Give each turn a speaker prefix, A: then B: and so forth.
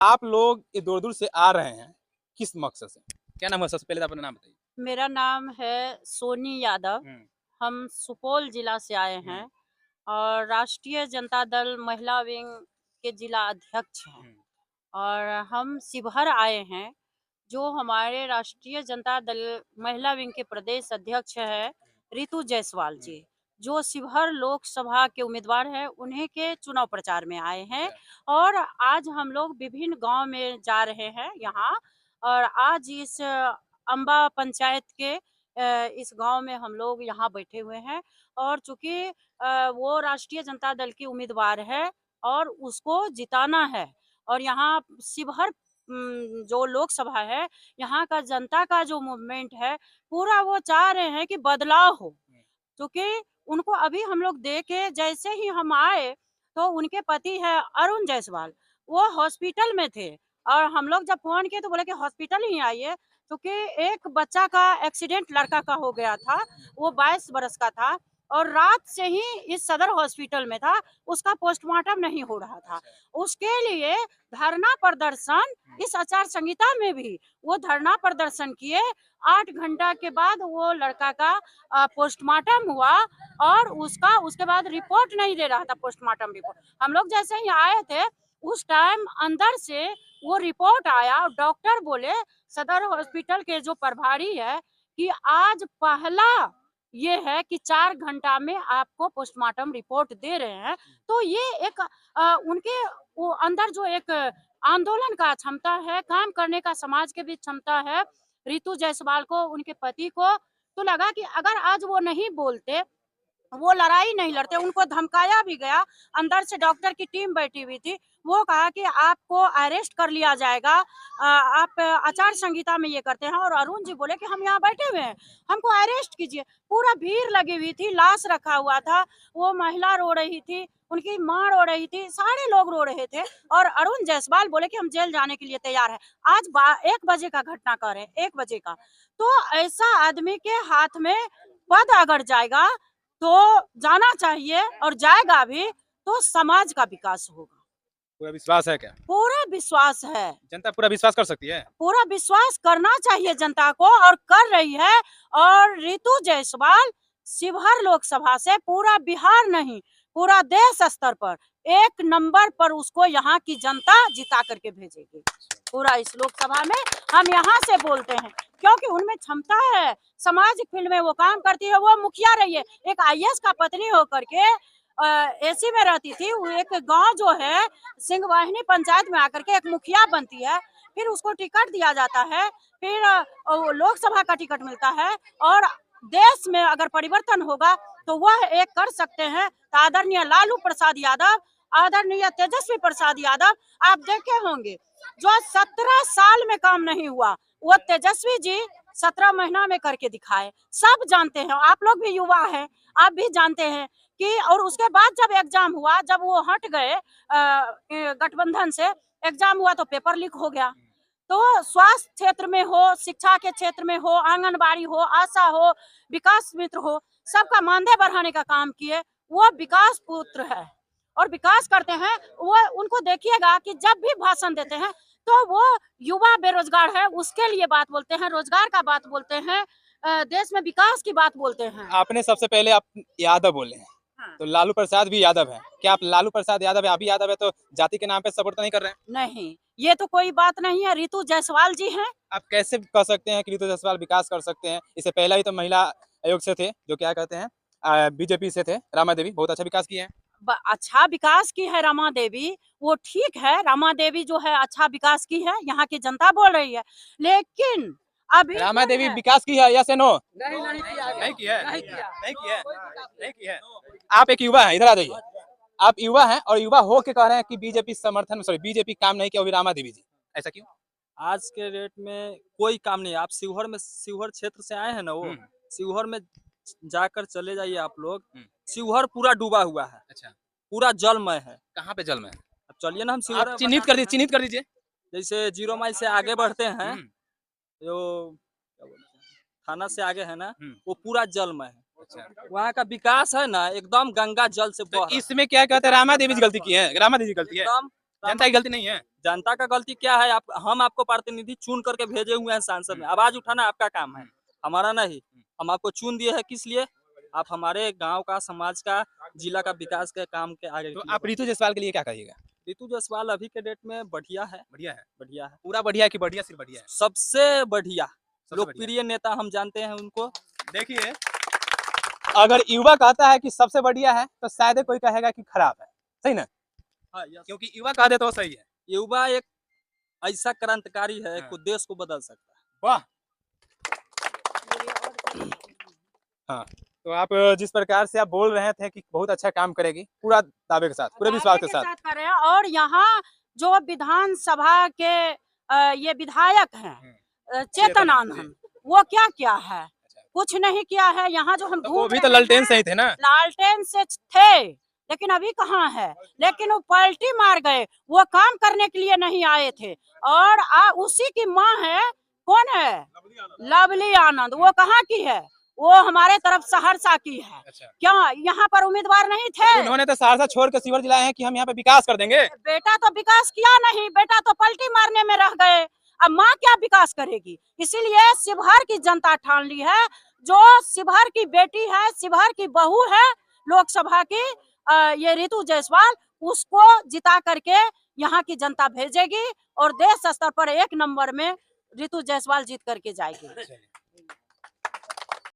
A: आप लोग ये दूर-दूर से आ रहे हैं, किस मकसद से? क्या नाम है? सबसे पहले तो अपना नाम बताइए।
B: मेरा नाम है सोनी यादव।
A: हुँ,
B: हम सुपौल जिला से आए
A: हुँ,
B: हैं और राष्ट्रीय जनता दल महिला विंग के जिला अध्यक्ष हैं।
A: हुँ,
B: और हम शिवहर आए हैं। जो हमारे राष्ट्रीय जनता दल महिला विंग के प्रदेश अध्यक्ष है रितु जायसवाल
A: हुँ,
B: जी, जो शिवहर लोकसभा के उम्मीदवार हैं, उन्हीं के चुनाव प्रचार में आए हैं।
A: अच्छा,
B: और आज हम लोग विभिन्न गांव में जा रहे हैं यहाँ। और आज इस अम्बा पंचायत के इस गांव में हम लोग यहाँ बैठे हुए हैं। और चूंकि वो राष्ट्रीय जनता दल की उम्मीदवार है और उसको जिताना है। और यहाँ शिवहर जो लोकसभा है, यहाँ का जनता का जो मूवमेंट है, पूरा वो चाह रहे हैं कि बदलाव हो।
A: हुँ,
B: क्योंकि उनको अभी हम लोग देखे, जैसे ही हम आए, तो उनके पति है अरुण जायसवाल, वो हॉस्पिटल में थे। और हम लोग जब फ़ोन किए तो बोले कि हॉस्पिटल ही आइए, क्योंकि एक बच्चा का एक्सीडेंट लड़का का हो गया था, वो 22 बरस का था और रात से ही इस सदर हॉस्पिटल में था, उसका पोस्टमार्टम नहीं हो रहा था।
A: अच्छा,
B: उसके लिए धरना प्रदर्शन,
A: हुँ,
B: इस आचार संहिता में भी वो धरना प्रदर्शन किए। 8 घंटा के बाद वो लड़का का पोस्टमार्टम हुआ और उसका उसके बाद रिपोर्ट नहीं दे रहा था, पोस्टमार्टम रिपोर्ट। हम लोग जैसे ही आए थे, उस टाइम अंदर से वो रिपोर्ट आया और डॉक्टर बोले, सदर हॉस्पिटल के जो प्रभारी है, कि आज पहला ये है कि 4 घंटा में आपको पोस्टमार्टम रिपोर्ट दे रहे हैं। तो ये एक उनके वो अंदर जो एक आंदोलन का क्षमता है, काम करने का समाज के बीच क्षमता है, रितु जायसवाल को, उनके पति को। तो लगा कि अगर आज वो नहीं बोलते, वो लड़ाई नहीं लड़ते, उनको धमकाया भी गया। अंदर से डॉक्टर की टीम बैठी हुई थी। वो कहा कि आपको अरेस्ट कर लिया जाएगा, आप आचार संहिता में ये करते हैं। और अरुण जी बोले कि हम यहाँ बैठे हुए हैं, हमको अरेस्ट कीजिए। पूरा भीड़ लगी हुई थी, लाश रखा हुआ था, वो महिला रो रही थी, उनकी माँ रो रही थी, सारे लोग रो रहे थे। और अरुण जायसवाल बोले कि हम जेल जाने के लिए तैयार हैं। आज 1 बजे का घटना कर रहे हैं, 1 बजे का। तो ऐसा आदमी के हाथ में पद अगर जाएगा, तो जाना चाहिए और जाएगा भी, तो समाज का विकास होगा।
A: पूरा विश्वास है क्या?
B: पूरा विश्वास है।
A: जनता पूरा विश्वास कर सकती है?
B: पूरा विश्वास करना चाहिए जनता को, और कर रही है। और रितु जायसवाल शिवहर लोकसभा से पूरा बिहार नहीं, पूरा देश स्तर पर 1 नंबर पर उसको यहाँ की जनता जिता करके भेजेगी। पूरा इस लोकसभा में हम यहाँ से बोलते हैं, क्योंकि उनमें क्षमता है, सामाजिक फील्ड में वो काम करती है। वो मुखिया रही है, एक आईएएस का पत्नी होकर के एसी में रहती थी। वो एक गांव जो है सिंहवाहिनी पंचायत में आकर के एक मुखिया बनती है, फिर उसको टिकट दिया जाता है, फिर लोकसभा का टिकट मिलता है। और देश में अगर परिवर्तन होगा तो वह एक कर सकते हैं। तो आदरणीय लालू प्रसाद यादव, आदरणीय तेजस्वी प्रसाद यादव, आप देखे होंगे, जो 17 साल में काम नहीं हुआ, वो तेजस्वी जी 17 महीना में करके दिखाए। सब जानते हैं, आप लोग भी युवा हैं, आप भी जानते हैं कि। और उसके बाद जब एग्जाम हुआ, जब वो हट गए गठबंधन से, एग्जाम हुआ तो पेपर लीक हो गया। तो स्वास्थ्य क्षेत्र में हो, शिक्षा के क्षेत्र में हो, आंगनबाड़ी हो, आशा हो, विकास मित्र हो, सबका मानदेय बढ़ाने का काम किए। वो विकास पुत्र है और विकास करते हैं। वो उनको देखिएगा कि जब भी भाषण देते हैं, तो वो युवा बेरोजगार है उसके लिए बात बोलते हैं, रोजगार का बात बोलते हैं, देश में विकास की बात बोलते हैं।
A: आपने सबसे पहले आप यादव बोले हैं,
B: हाँ।
A: तो लालू प्रसाद भी यादव हैं। क्या आप लालू प्रसाद यादव है, आप भी यादव है, तो जाति के नाम पे सपोर्ट तो नहीं कर रहे हैं?
B: नहीं, ये तो कोई बात नहीं है, रितु जायसवाल जी हैं।
A: आप कैसे कह सकते हैं कि रितु जायसवाल विकास कर सकते हैं? इससे पहले ही तो महिला आयोग से थे, जो क्या कहते हैं बीजेपी से थे, रमा देवी, बहुत अच्छा विकास किए हैं।
B: अच्छा विकास की है रमा देवी, वो ठीक है, रमा देवी जो है अच्छा विकास की है, यहाँ की जनता बोल रही है। लेकिन अभी
A: रमा
B: जो
A: देवी
B: है,
A: विकास की है, यस या नो?
B: नहीं किया है,
A: नहीं की है,
B: नहीं किया।
A: नहीं की है, नहीं की है। आप एक युवा हैं, इधर आ जाइए। आप युवा हैं और युवा हो के कह रहे हैं कि बीजेपी समर्थन, सॉरी बीजेपी काम नहीं किया, वो भी रमा देवी जी, ऐसा क्यों?
C: आज के डेट में कोई काम नहीं है। आप शिवहर क्षेत्र से आए हैं ना, वो शिवहर में जाकर चले जाइए आप लोग। शिवहर पूरा डूबा हुआ है,
A: अच्छा,
C: पूरा जलमय है।
A: कहाँ पे जल में है?
C: अब चलिए ना, हम
A: आप
C: शिवहर
A: चिन्हित कर दीजिए, चिन्हित कर दीजिए।
C: जैसे 0 माइल से आगे बढ़ते हैं,
A: हम्म,
C: जो क्या बोलते हैं, थाना से आगे है ना,
A: हम्म,
C: वो पूरा जलमय है।
A: अच्छा।
C: वहाँ का विकास है ना, एकदम गंगा जल से बह
A: तो
C: रहा है।
A: इसमें क्या कहते हैं, रामा देवी जी गलती की है, रामा देवी जी गलती है?
C: एकदम
A: जनता की गलती नहीं है।
C: जनता का गलती क्या है? आप हम आपको प्रतिनिधि चुन करके भेजे हुए हैं संसद में, आवाज उठाना आपका काम है, हमारा नहीं। हम आपको चुन दिए हैं किस लिए? आप हमारे गांव का, समाज का, जिला का विकास के काम के आगे
A: तो आप ऋतु जायसवाल के लिए क्या कहिएगा?
C: ऋतु जायसवाल अभी के डेट में बढ़िया है,
A: बढ़िया है,
C: बढ़िया है,
A: पूरा बढ़िया है कि बढ़िया सिर्फ बढ़िया है?
C: सबसे बढ़िया
A: सबसे
C: लोकप्रिय नेता हम जानते हैं उनको।
A: देखिए, अगर युवा कहता है कि सबसे बढ़िया है तो शायद कोई कहेगा कि खराब है, सही ना?
C: हाँ, यस।
A: क्योंकि युवा कह दे तो सही है।
C: युवा एक ऐसा क्रांतिकारी है
A: हाँ।
C: जो देश को बदल सकता है।
A: वाह। हाँ, तो आप जिस प्रकार से आप बोल रहे थे कि बहुत अच्छा काम करेगी, पूरा दावे के साथ, पूरे विश्वास के साथ।
B: कर रहे हैं। और यहाँ जो विधानसभा के ये विधायक हैं चेतन आनंद, वो क्या किया है? कुछ नहीं किया है। यहाँ जो हम
A: तो वो
B: घूम
A: भी तो
B: रहे
A: लालटेन
B: हैं,
A: से ही थे ना?
B: लालटेन से थे, लेकिन अभी कहाँ है? लेकिन वो पलटी मार गए, वो काम करने के लिए नहीं आए थे। और उसी की माँ है, कौन है? लवली आनंद। वो कहाँ की है? वो हमारे तरफ सहरसा की है।
A: अच्छा।
B: क्या यहाँ पर उम्मीदवार नहीं थे?
A: उन्होंने तो सहरसा छोड़ के शिवर जिलाए हैं कि हम यहाँ पे विकास कर देंगे।
B: बेटा तो विकास किया नहीं, बेटा तो पलटी मारने में रह गए। अब माँ क्या विकास करेगी? इसीलिए शिवहर की जनता ठान ली है, जो शिवहर की बेटी है, शिवहर की बहू है, लोकसभा की ये ऋतु जायसवाल, उसको जिता करके यहाँ की जनता भेजेगी और देश स्तर पर 1 नंबर में ऋतु जायसवाल जीत करके जाएगी।